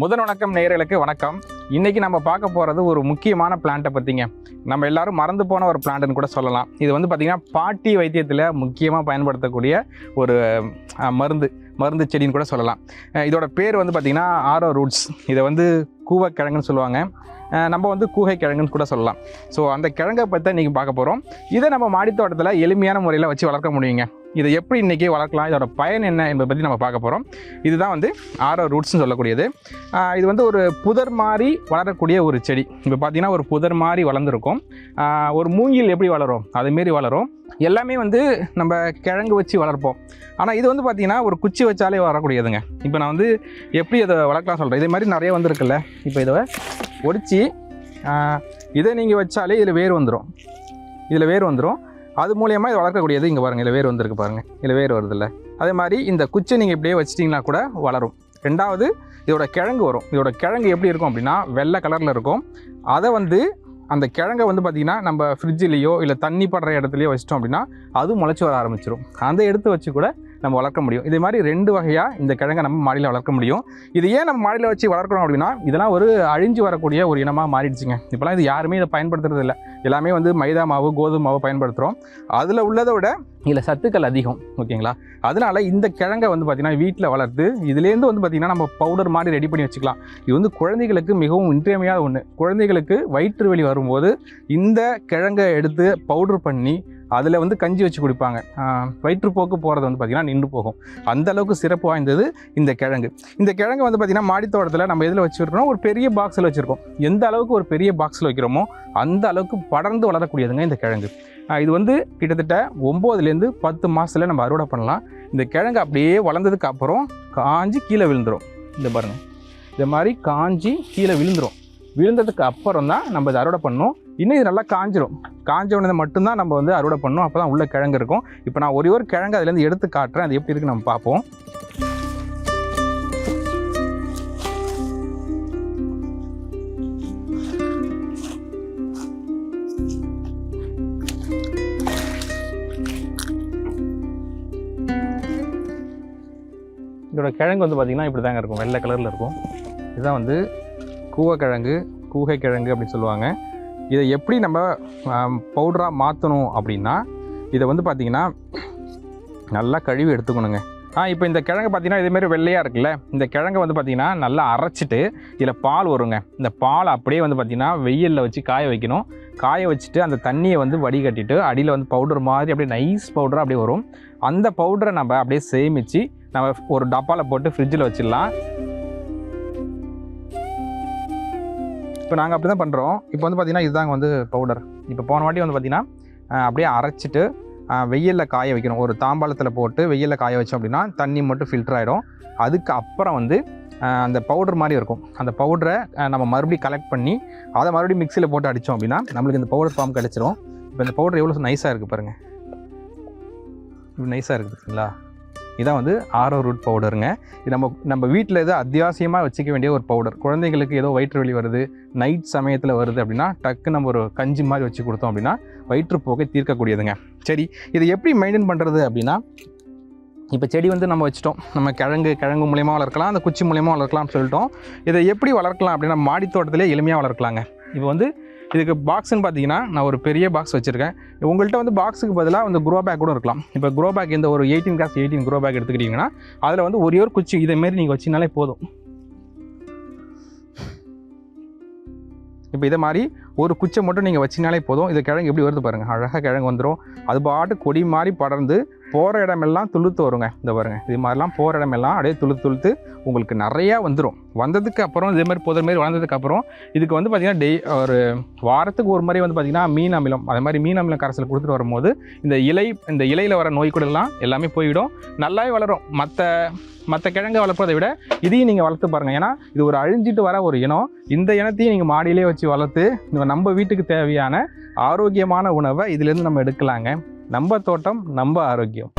முதல் வணக்கம் நேயர்களுக்கு வணக்கம். இன்னைக்கு நம்ம பார்க்க போகிறது ஒரு முக்கியமான பிளான்ட்டை பற்றிங்க. நம்ம எல்லாரும் மறந்து போன ஒரு பிளான்ட்னு கூட சொல்லலாம். இது வந்து பார்த்திங்கன்னா பாட்டி வைத்தியத்தில் முக்கியமாக பயன்படுத்தக்கூடிய ஒரு மருந்து செடின்னு கூட சொல்லலாம். இதோட பேர் வந்து பார்த்திங்கன்னா ஆரோ ரூட்ஸ். இதை வந்து கூவக்கிழங்குன்னு சொல்லுவாங்க. நம்ம வந்து கூகை கிழங்குன்னு கூட சொல்லலாம். ஸோ அந்த கிழங்கை பற்றி இன்றைக்கி பார்க்க போகிறோம். இதை நம்ம மாடித்தோட்டத்தில் எளிமையான முறையில் வச்சு வளர்க்க முடியுங்க. இதை எப்படி இன்றைக்கி வளர்க்கலாம், இதோட பயன் என்ன என்பதை பற்றி நம்ம பார்க்க போகிறோம். இதுதான் வந்து ஆரோ ரூட்ஸ்னு சொல்லக்கூடியது. இது வந்து ஒரு புதர் மாதிரி வளரக்கூடிய ஒரு செடி. இப்போ பார்த்திங்கன்னா ஒரு புதர் மாதிரி வளர்ந்துருக்கும். ஒரு மூங்கில் எப்படி வளரும் அதுமாரி வளரும். எல்லாமே வந்து நம்ம கிழங்கு வச்சு வளர்ப்போம். ஆனால் இது வந்து பார்த்திங்கன்னா ஒரு குச்சி வச்சாலே வரக்கூடியதுங்க. இப்போ நான் வந்து எப்படி அதை வளர்க்கலாம் சொல்கிறேன். இதே மாதிரி நிறைய வந்துருக்குல்ல. இப்போ இதை ஒடிச்சு இதை நீங்கள் வச்சாலே இதில் வேர் வந்துடும். அது மூலியமாக இதை வளர்க்கக்கூடியது. இங்கே பாருங்கள், இதில் வேர் வந்திருக்கு பாருங்கள், இதில் வேர் வருதில்ல. அதே மாதிரி இந்த குச்சை நீங்கள் இப்படியே வச்சிட்டிங்கன்னா கூட வளரும். ரெண்டாவது இதோட கிழங்கு வரும். இதோட கிழங்கு எப்படி இருக்கும் அப்படின்னா வெள்ளை கலரில் இருக்கும். அதை வந்து அந்த கிழங்கை வந்து பார்த்திங்கன்னா நம்ம ஃப்ரிட்ஜிலேயோ இல்லை தண்ணி படுற இடத்துலையோ வச்சிட்டோம் அப்படின்னா அது முளைச்சி வர ஆரம்பிச்சிடும். அதை எடுத்து வச்சு கூட நம்ம வளர்க்க முடியும். இதே மாதிரி 2 வகையாக இந்த கிழங்கை நம்ம மாடியில் வளர்க்க முடியும். இது ஏன் நம்ம மாடியில் வச்சு வளர்க்கணும் அப்படின்னா இதெல்லாம் ஒரு அழிஞ்சு வரக்கூடிய ஒரு இனமாக மாறிடுச்சுங்க. இப்போலாம் இது யாருமே இதை பயன்படுத்துறது இல்லை. எல்லாமே வந்து மைதா மாவு, கோதுமை மாவு பயன்படுத்துகிறோம். அதில் உள்ளதை விட இதில் சத்துக்கள் அதிகம். ஓகேங்களா? அதனால் இந்த கிழங்கை வந்து பார்த்திங்கன்னா வீட்டில் வளர்த்து இதுலேருந்து வந்து பார்த்திங்கன்னா நம்ம பவுடர் மாதிரி ரெடி பண்ணி வச்சுக்கலாம். இது வந்து குழந்தைகளுக்கு மிகவும் இன்றியமையாத ஒன்று. குழந்தைகளுக்கு வயிற்று வலி வரும்போது இந்த கிழங்கை எடுத்து பவுடர் பண்ணி அதில் வந்து கஞ்சி வச்சு குடிப்பாங்க. வயிற்றுப்போக்கு போகிறது வந்து பார்த்திங்கன்னா நின்று போகும். அந்தளவுக்கு சிறப்பு வாய்ந்தது இந்த கிழங்கு. இந்த கிழங்கு வந்து பார்த்திங்கன்னா மாடித்தோட்டத்தில் நம்ம எதில் வச்சுருக்கோம், ஒரு பெரிய பாக்ஸில் வச்சுருக்கோம். எந்த அளவுக்கு ஒரு பெரிய பாக்ஸில் வைக்கிறோமோ அந்த அளவுக்கு படர்ந்து வளரக்கூடியதுங்க இந்த கிழங்கு. இது வந்து கிட்டத்தட்ட 9லேருந்து 10 மாதத்தில் நம்ம அறுவடை பண்ணலாம். இந்த கிழங்கு அப்படியே வளர்ந்ததுக்கு அப்புறம் காஞ்சி கீழே விழுந்துடும். இந்த பாருங்கள், இந்த மாதிரி காஞ்சி கீழே விழுந்ததுக்கு அப்புறம் தான் நம்ம இதை அறுவடை பண்ணணும். இன்னும் இது நல்லா காஞ்ச உடனே மட்டும்தான் நம்ம வந்து அறுவடை பண்ணணும். அப்போ தான் உள்ள கிழங்கு இருக்கும். இப்போ நான் ஒரு கிழங்கு அதுலேருந்து எடுத்து காட்டுறேன். அது எப்படி இருக்குன்னு நம்ம பார்ப்போம். இதோட கிழங்கு வந்து பார்த்திங்கன்னா இப்படி தாங்க இருக்கும், வெள்ளை கலரில் இருக்கும். இதுதான் வந்து கூகை கிழங்கு அப்படின்னு சொல்லுவாங்க. இதை எப்படி நம்ம பவுடராக மாற்றணும் அப்படின்னா இதை வந்து பார்த்திங்கன்னா நல்லா கழுவி எடுத்துக்கணுங்க. இப்போ இந்த கிழங்கு பார்த்திங்கன்னா இதேமாரி வெள்ளையாக இருக்குல்ல, இந்த கிழங்கை வந்து பார்த்திங்கன்னா நல்லா அரைச்சிட்டு இதில் பால் வருங்க. இந்த பால் அப்படியே வந்து பார்த்திங்கன்னா வெயிலில் வச்சு காய வைக்கணும். காய வச்சுட்டு அந்த தண்ணியை வந்து வடிகட்டிட்டு அடியில் வந்து பவுடர் மாதிரி அப்படியே நைஸ் பவுடராக அப்படியே வரும். அந்த பவுடரை நம்ம அப்படியே சேமித்து நம்ம ஒரு டப்பாவில் போட்டு ஃப்ரிட்ஜில் வச்சிடலாம். இப்போ நாங்கள் அப்படி தான் பண்ணுறோம். இப்போ வந்து பார்த்திங்கன்னா இதுதாங்க வந்து பவுடர். இப்போ போன வாட்டி வந்து பார்த்திங்கன்னா அப்படியே அரைச்சிட்டு வெயிலில் காய வைக்கணும். ஒரு தாம்பாளத்தில் போட்டு வெயிலில் காய வச்சோம் அப்படின்னா தண்ணி மட்டும் ஃபில்டர் ஆகிடும். அதுக்கு அப்புறம் வந்து அந்த பவுடர் மாதிரி இருக்கும். அந்த பவுடரை நம்ம மறுபடியும் கலெக்ட் பண்ணி அதை மறுபடியும் மிக்சியில் போட்டு அடித்தோம் அப்படின்னா நம்மளுக்கு இந்த பவுடர் ஃபார்ம் கிடச்சிரும். இப்போ இந்த பவுடர் எவ்வளோ நைஸாக இருக்குது பாருங்கள், இப்படி நைஸாக இருக்குது பார்த்தீங்களா? இதான் வந்து ஆரோ ரூட் பவுடருங்க. இது நம்ம வீட்டில் ஏதோ அத்தியாவசியமாக வச்சுக்க வேண்டிய ஒரு பவுடர். குழந்தைங்களுக்கு ஏதோ வயிற்று வலி வருது, நைட் சமயத்தில் வருது அப்படின்னா டக்கு நம்ம ஒரு கஞ்சி மாதிரி வச்சு கொடுத்தோம் அப்படின்னா வயிற்றுப்போக்கை தீர்க்கக்கூடியதுங்க. சரி, இதை எப்படி மெயின்டைன் பண்ணுறது அப்படின்னா இப்போ செடி வந்து நம்ம வச்சுட்டோம். நம்ம கிழங்கு மூலியமாக வளர்க்கலாம், அந்த குச்சி மூலியமாக வளர்க்கலாம்னு சொல்லிட்டோம். இதை எப்படி வளர்க்கலாம் அப்படின்னா மாடித்தோட்டத்திலே எளிமையாக வளர்க்கலாங்க. இப்போ வந்து இதுக்கு பாக்ஸ்ன்னு பார்த்தீங்கன்னா நான் ஒரு பெரிய பாக்ஸ் வச்சுருக்கேன். உங்கள்கிட்ட வந்து பாக்ஸுக்கு பதிலாக வந்து க்ரோ பேக் கூட இருக்கலாம். இப்போ க்ரோ பேக் இந்த ஒரு 18x18 க்ரோ பேக் எடுத்துக்கிட்டிங்கன்னா அதில் வந்து ஒரு குச்சி இதேமாரி நீங்கள் வச்சினாலே போதும். இப்போ இதை மாதிரி ஒரு குச்சை மட்டும் நீங்கள் வச்சினாலே போதும். இது கிழங்கு எப்படி வருது பாருங்கள், அழகாக கிழங்கு வந்துடும். அது பாட்டு கொடி மாதிரி படர்ந்து போகிற இடமெல்லாம் துளுத்து வருங்க. இந்த பாருங்கள், இது மாதிரிலாம் போகிற இடமெல்லாம் அப்படியே துளுத்து உங்களுக்கு நிறையா வந்துடும். வந்ததுக்கு அப்புறம் இதேமாதிரி புதர் மாரி வளர்ந்ததுக்கப்புறம் இதுக்கு வந்து பார்த்திங்கன்னா ஒரு வாரத்துக்கு ஒரு முறை வந்து பார்த்திங்கன்னா மீன் அமிலம், அதே மாதிரி மீன் அமிலம் கரைசல் கொடுத்துட்டு வரும்போது இந்த இலையில் வர நோய் கூடலாம் எல்லாமே போயிடும். நல்லாவே வளரும். மற்ற கிழங்கை வளர்ப்பதை விட இதையும் நீங்கள் வளர்த்து பாருங்கள். ஏன்னா இது ஒரு அழிஞ்சிட்டு வர ஒரு இனம். இந்த இனத்தையும் நீங்கள் மாடியிலே வச்சு வளர்த்து நம்ம வீட்டுக்கு தேவையான ஆரோக்கியமான உணவை இதிலேருந்து நம்ம எடுக்கலாங்க. நம்ம தோட்டம், நம்ம ஆரோக்கியம்.